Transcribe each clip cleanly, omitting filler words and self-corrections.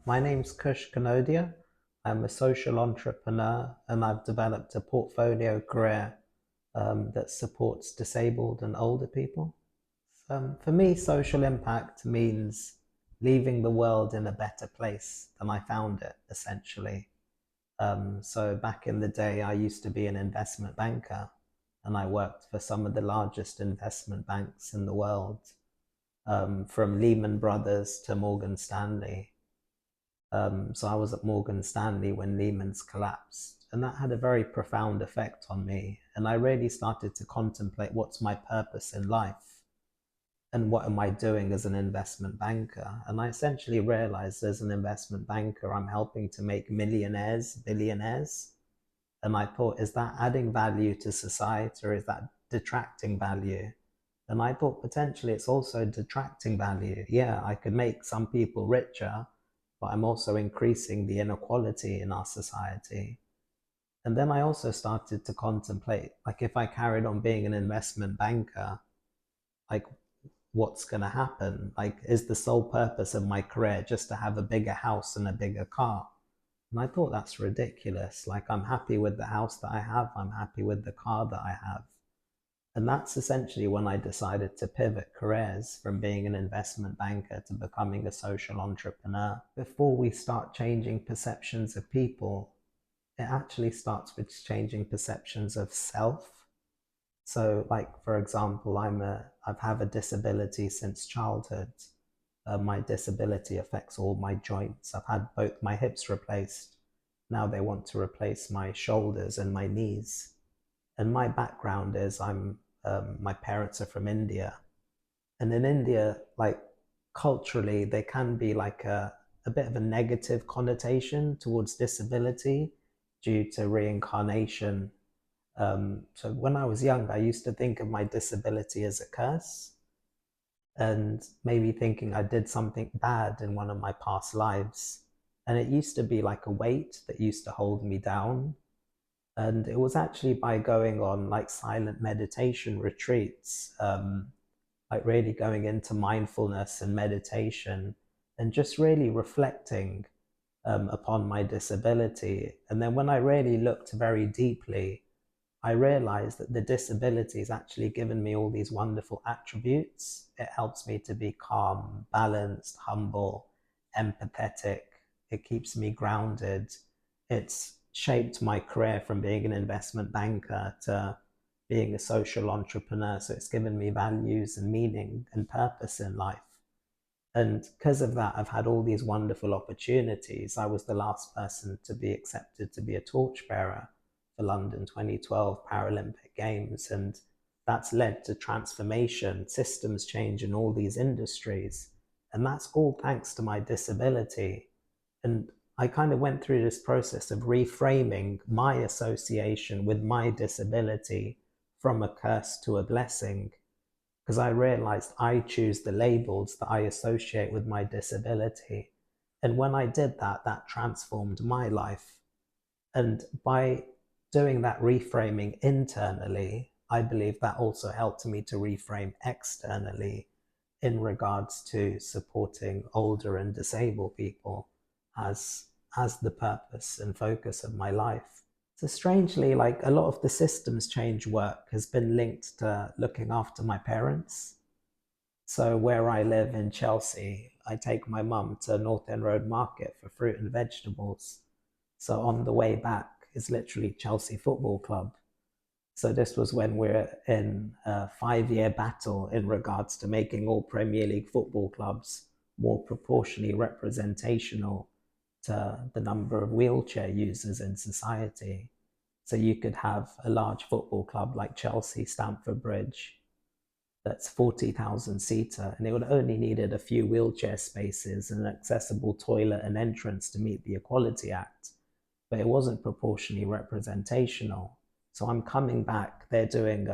My name's Kush Kanodia. I'm a social entrepreneur and I've developed a portfolio career that supports disabled and older people. For me, social impact means leaving the world in a better place than I found it, essentially. So back in the day, I used to be an investment banker and I worked for some of the largest investment banks in the world, from Lehman Brothers to Morgan Stanley. So I was at Morgan Stanley when Lehman's collapsed, and that had a very profound effect on me. And I really started to contemplate what's my purpose in life and what am I doing as an investment banker. And I essentially realized as an investment banker, I'm helping to make millionaires, billionaires. And I thought, is that adding value to society or is that detracting value? And I thought potentially it's also detracting value. Yeah, I could make some people richer, but I'm also increasing the inequality in our society. And then I also started to contemplate, like, if I carried on being an investment banker, like, what's going to happen? Like, is the sole purpose of my career just to have a bigger house and a bigger car? And I thought that's ridiculous. Like, I'm happy with the house that I have, I'm happy with the car that I have. And that's essentially when I decided to pivot careers from being an investment banker to becoming a social entrepreneur. Before we start changing perceptions of people, it actually starts with changing perceptions of self. So, like, for example, I've had a disability since childhood. My disability affects all my joints. I've had both my hips replaced. Now they want to replace my shoulders and my knees. And my background is my parents are from India. And in India, like, culturally, there can be like a bit of a negative connotation towards disability due to reincarnation. So when I was young, I used to think of my disability as a curse and maybe thinking I did something bad in one of my past lives. And it used to be like a weight that used to hold me down. And it was actually by going on like silent meditation retreats, like really going into mindfulness and meditation and just really reflecting upon my disability. And then when I really looked very deeply, I realized that the disability has actually given me all these wonderful attributes. It helps me to be calm, balanced, humble, empathetic. It keeps me grounded. It's shaped my career from being an investment banker to being a social entrepreneur. So it's given me values and meaning and purpose in life. And because of that, I've had all these wonderful opportunities. I was the last person to be accepted to be a torchbearer for London 2012 Paralympic Games. And that's led to transformation, systems change in all these industries. And that's all thanks to my disability. And I kind of went through this process of reframing my association with my disability from a curse to a blessing, because I realized I choose the labels that I associate with my disability. And when I did that, that transformed my life. And by doing that reframing internally, I believe that also helped me to reframe externally in regards to supporting older and disabled people as the purpose and focus of my life. So strangely, like, a lot of the systems change work has been linked to looking after my parents. So where I live in Chelsea, I take my mum to North End Road Market for fruit and vegetables. So on the way back is literally Chelsea Football Club. So this was when we're in a 5-year battle in regards to making all Premier League football clubs more proportionally representational to the number of wheelchair users in society. So you could have a large football club like Chelsea Stamford Bridge that's 40,000 seater, and it would only needed a few wheelchair spaces and an accessible toilet and entrance to meet the Equality Act, but it wasn't proportionally representational. So I'm coming back. They're doing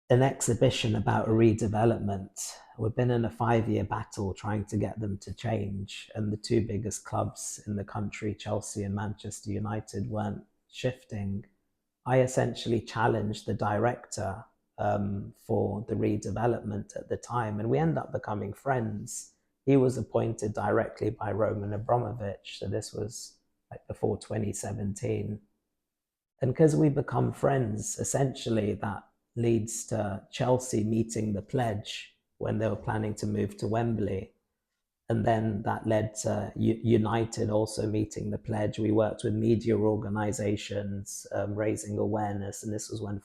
an exhibition about a redevelopment. We've been in a 5-year battle trying to get them to change, and the two biggest clubs in the country, Chelsea and Manchester United, weren't shifting. I essentially challenged the director for the redevelopment at the time, and we end up becoming friends. He was appointed directly by Roman Abramovich. So this was like before 2017. And because we become friends, essentially that leads to Chelsea meeting the pledge when they were planning to move to Wembley. And then that led to United also meeting the pledge. We worked with media organizations, raising awareness. And this was when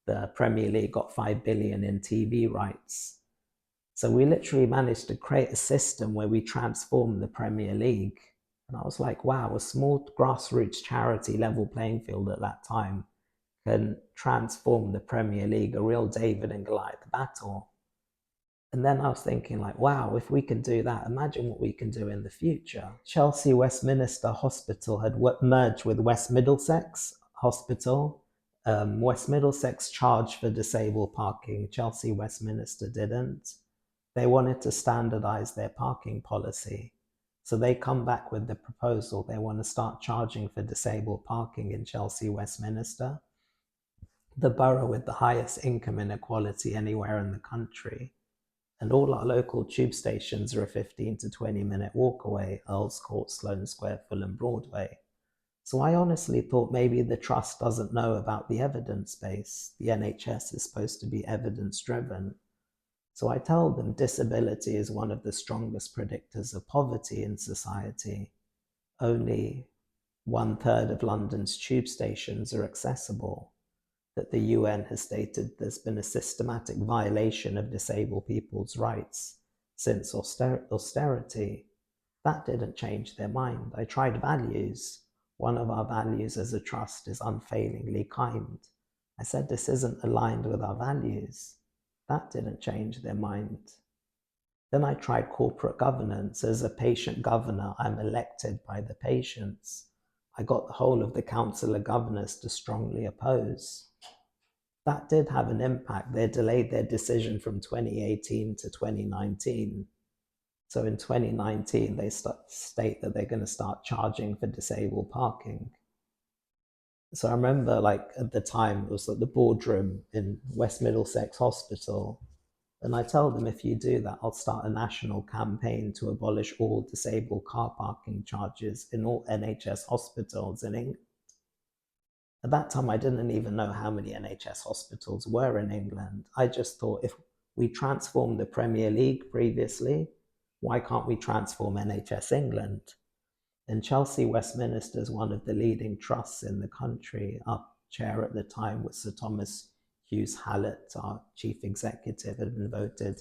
the Premier League got 5 billion in TV rights. So we literally managed to create a system where we transformed the Premier League. And I was like, wow, a small grassroots charity level playing field at that time can transform the Premier League, a real David and Goliath battle. And then I was thinking, like, wow, if we can do that, imagine what we can do in the future. Chelsea Westminster Hospital had merged with West Middlesex Hospital. West Middlesex charged for disabled parking. Chelsea Westminster didn't. They wanted to standardize their parking policy. So they come back with the proposal. They want to start charging for disabled parking in Chelsea Westminster, the borough with the highest income inequality anywhere in the country. And all our local tube stations are a 15 to 20-minute walk away: Earls Court, Sloane Square, Fulham Broadway. So I honestly thought maybe the trust doesn't know about the evidence base. The NHS is supposed to be evidence driven. So I tell them disability is one of the strongest predictors of poverty in society. Only 1/3 of London's tube stations are accessible. That the UN has stated there's been a systematic violation of disabled people's rights since austerity. That didn't change their mind. I tried values. One of our values as a trust is unfailingly kind. I said this isn't aligned with our values. That didn't change their mind. Then I tried corporate governance. As a patient governor, I'm elected by the patients. I got the whole of the Council of Governors to strongly oppose. That did have an impact. They delayed their decision from 2018 to 2019. So in 2019, they state that they're going to start charging for disabled parking. So I remember, like, at the time, it was like the boardroom in West Middlesex Hospital. And I tell them, if you do that, I'll start a national campaign to abolish all disabled car parking charges in all NHS hospitals in England. At that time, I didn't even know how many NHS hospitals were in England. I just thought, if we transformed the Premier League previously, why can't we transform NHS England? And Chelsea Westminster is one of the leading trusts in the country. Our chair at the time was Sir Thomas Hughes Hallett. Our chief executive had been voted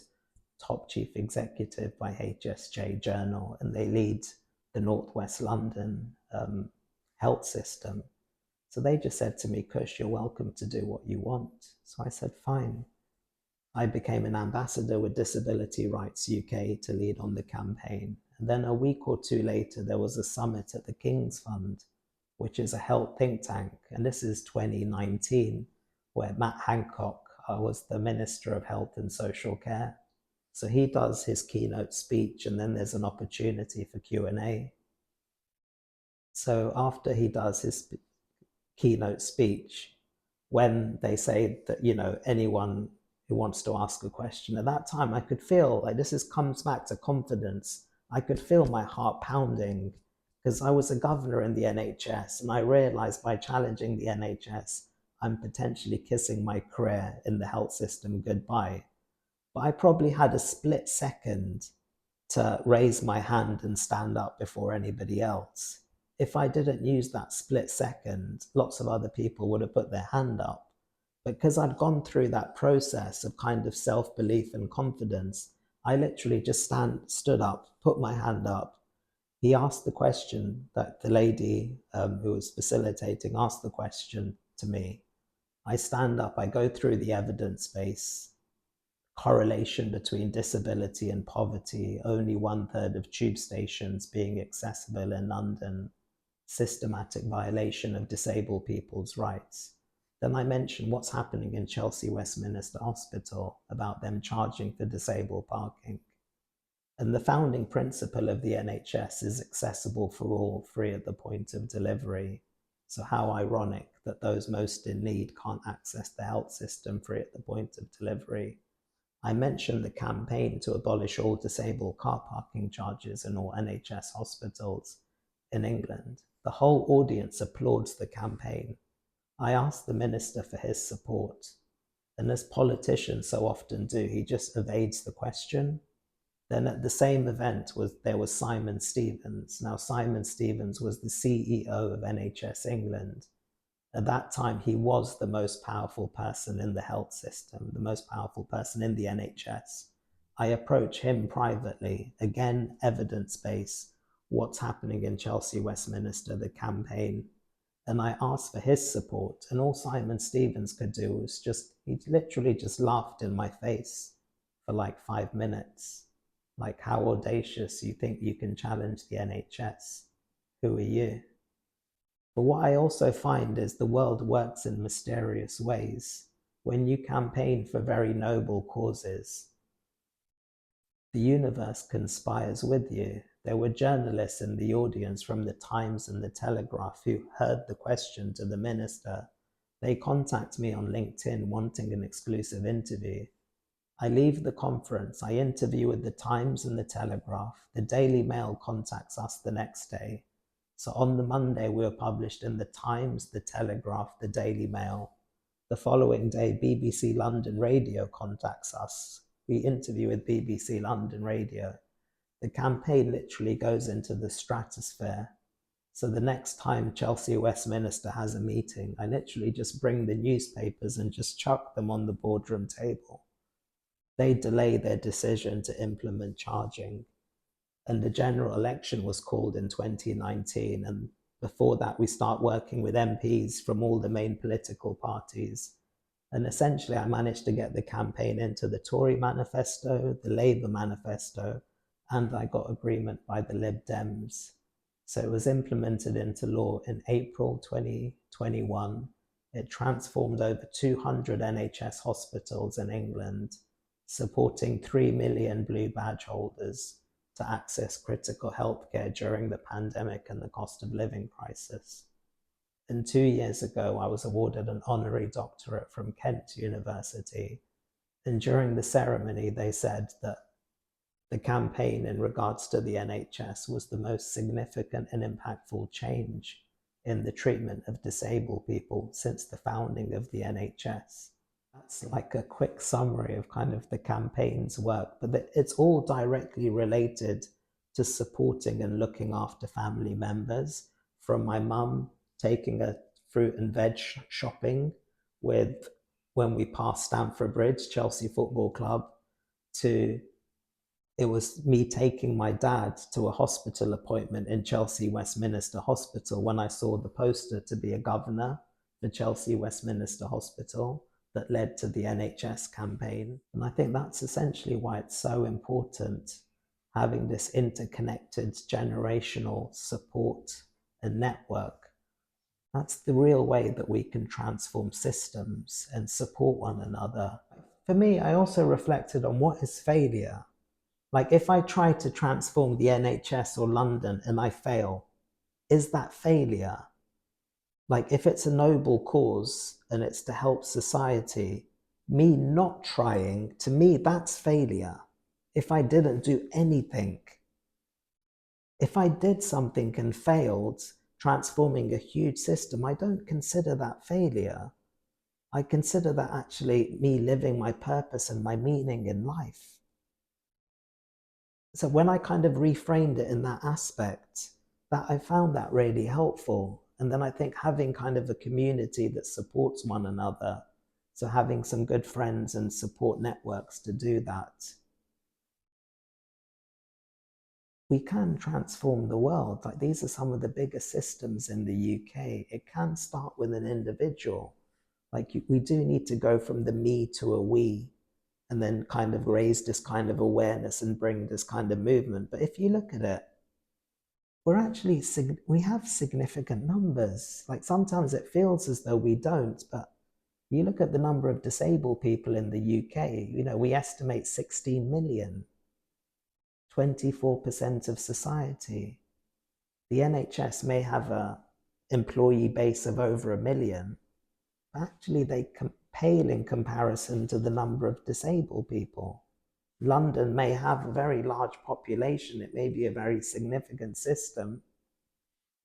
top chief executive by HSJ Journal, and they lead the North West London health system. So they just said to me, Kush, you're welcome to do what you want. So I said, fine. I became an ambassador with Disability Rights UK to lead on the campaign. And then a week or two later, there was a summit at the King's Fund, which is a health think tank. And this is 2019, where Matt Hancock was the Minister of Health and Social Care. So he does his keynote speech, and then there's an opportunity for Q&A. So after he does his keynote speech, when they say that, anyone who wants to ask a question, at that time I could feel like comes back to confidence. I could feel my heart pounding, because I was a governor in the NHS, and I realized by challenging the NHS, I'm potentially kissing my career in the health system goodbye. But I probably had a split second to raise my hand and stand up before anybody else. If I didn't use that split second, lots of other people would have put their hand up. But because I'd gone through that process of kind of self-belief and confidence, I literally just stood up, put my hand up. He asked the question, that the lady who was facilitating asked the question to me. I stand up, I go through the evidence base, correlation between disability and poverty, only 1/3 of tube stations being accessible in London, systematic violation of disabled people's rights. Then I mentioned what's happening in Chelsea Westminster Hospital about them charging for disabled parking. And the founding principle of the NHS is accessible for all, free at the point of delivery. So how ironic that those most in need can't access the health system free at the point of delivery. I mentioned the campaign to abolish all disabled car parking charges in all NHS hospitals in England. The whole audience applauds the campaign. I asked the minister for his support, and as politicians so often do, he just evades the question. Then at the same event there was Simon Stevens. Now Simon Stevens was the CEO of NHS England. At that time, he was the most powerful person in the health system, the most powerful person in the NHS. I approach him privately, again, evidence-based, what's happening in Chelsea, Westminster, the campaign, and I asked for his support, and all Simon Stevens could do was he literally just laughed in my face for like 5 minutes. Like, how audacious, you think you can challenge the NHS? Who are you? But what I also find is the world works in mysterious ways. When you campaign for very noble causes, the universe conspires with you. There were journalists in the audience from the Times and the Telegraph who heard the question to the minister. They contact me on LinkedIn wanting an exclusive interview. I leave the conference, I interview with the Times and the Telegraph. The Daily Mail contacts us the next day. So on the Monday, we were published in the Times, the Telegraph, the Daily Mail. The following day, BBC London Radio contacts us. We interview with BBC London Radio. The campaign literally goes into the stratosphere. So the next time Chelsea Westminster has a meeting, I literally just bring the newspapers and just chuck them on the boardroom table. They delay their decision to implement charging. And the general election was called in 2019. And before that, we start working with MPs from all the main political parties. And essentially, I managed to get the campaign into the Tory manifesto, the Labour manifesto, and I got agreement by the Lib Dems. So it was implemented into law in April 2021. It transformed over 200 NHS hospitals in England, supporting 3 million blue badge holders to access critical healthcare during the pandemic and the cost of living crisis. And 2 years ago, I was awarded an honorary doctorate from Kent University. And during the ceremony, they said that the campaign in regards to the NHS was the most significant and impactful change in the treatment of disabled people since the founding of the NHS. That's like a quick summary of kind of the campaign's work, but it's all directly related to supporting and looking after family members, from my mum taking a fruit and veg shopping with when we passed Stamford Bridge, Chelsea Football Club, to it was me taking my dad to a hospital appointment in Chelsea Westminster Hospital when I saw the poster to be a governor for Chelsea Westminster Hospital that led to the NHS campaign. And I think that's essentially why it's so important having this interconnected generational support and network. That's the real way that we can transform systems and support one another. For me, I also reflected on what is failure. Like, if I try to transform the NHS or London and I fail, is that failure? Like, if it's a noble cause and it's to help society, me not trying, to me, that's failure. If I didn't do anything, if I did something and failed, transforming a huge system, I don't consider that failure. I consider that actually me living my purpose and my meaning in life. So when I kind of reframed it in that aspect, that I found that really helpful. And then I think having kind of a community that supports one another, so having some good friends and support networks to do that, we can transform the world. Like, these are some of the biggest systems in the UK. It can start with an individual. Like, we do need to go from the me to a we, and then kind of raise this kind of awareness and bring this kind of movement. But if you look at it, we have significant numbers. Like, sometimes it feels as though we don't, but you look at the number of disabled people in the UK, we estimate 16 million, 24% of society. The NHS may have an employee base of over 1 million, but actually they pale in comparison to the number of disabled people. London may have a very large population, it may be a very significant system.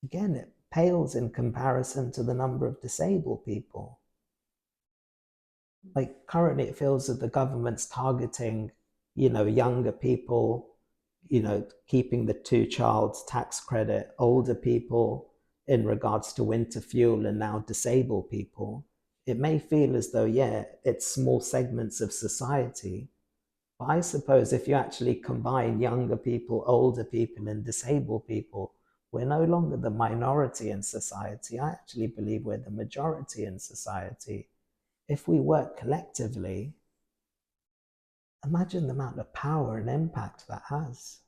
Again, it pales in comparison to the number of disabled people. Like currently it feels that the government's targeting, younger people, keeping the two-child tax credit, older people in regards to winter fuel, and now disabled people. It may feel as though, yeah, it's small segments of society. But I suppose if you actually combine younger people, older people, and disabled people, we're no longer the minority in society. I actually believe we're the majority in society. If we work collectively, imagine the amount of power and impact that has.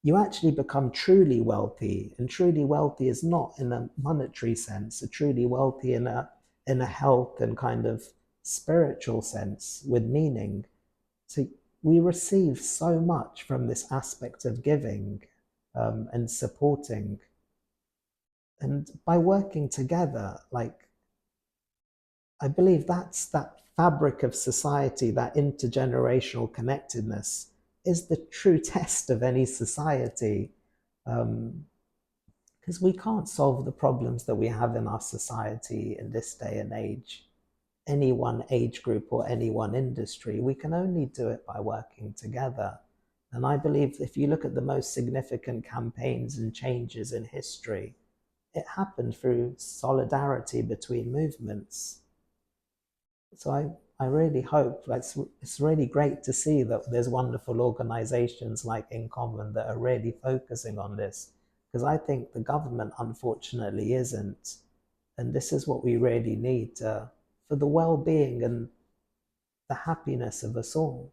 You actually become truly wealthy, and truly wealthy is not in a monetary sense, a truly wealthy in a health and kind of spiritual sense with meaning. So we receive so much from this aspect of giving and supporting. And by working together, like, I believe that's that fabric of society, that intergenerational connectedness is the true test of any society. Because we can't solve the problems that we have in our society in this day and age, any one age group or any one industry. We can only do it by working together. And I believe if you look at the most significant campaigns and changes in history, it happened through solidarity between movements. So I really hope, it's really great to see that there's wonderful organizations like InCommon that are really focusing on this, because I think the government unfortunately isn't. And this is what we really need for the well-being and the happiness of us all.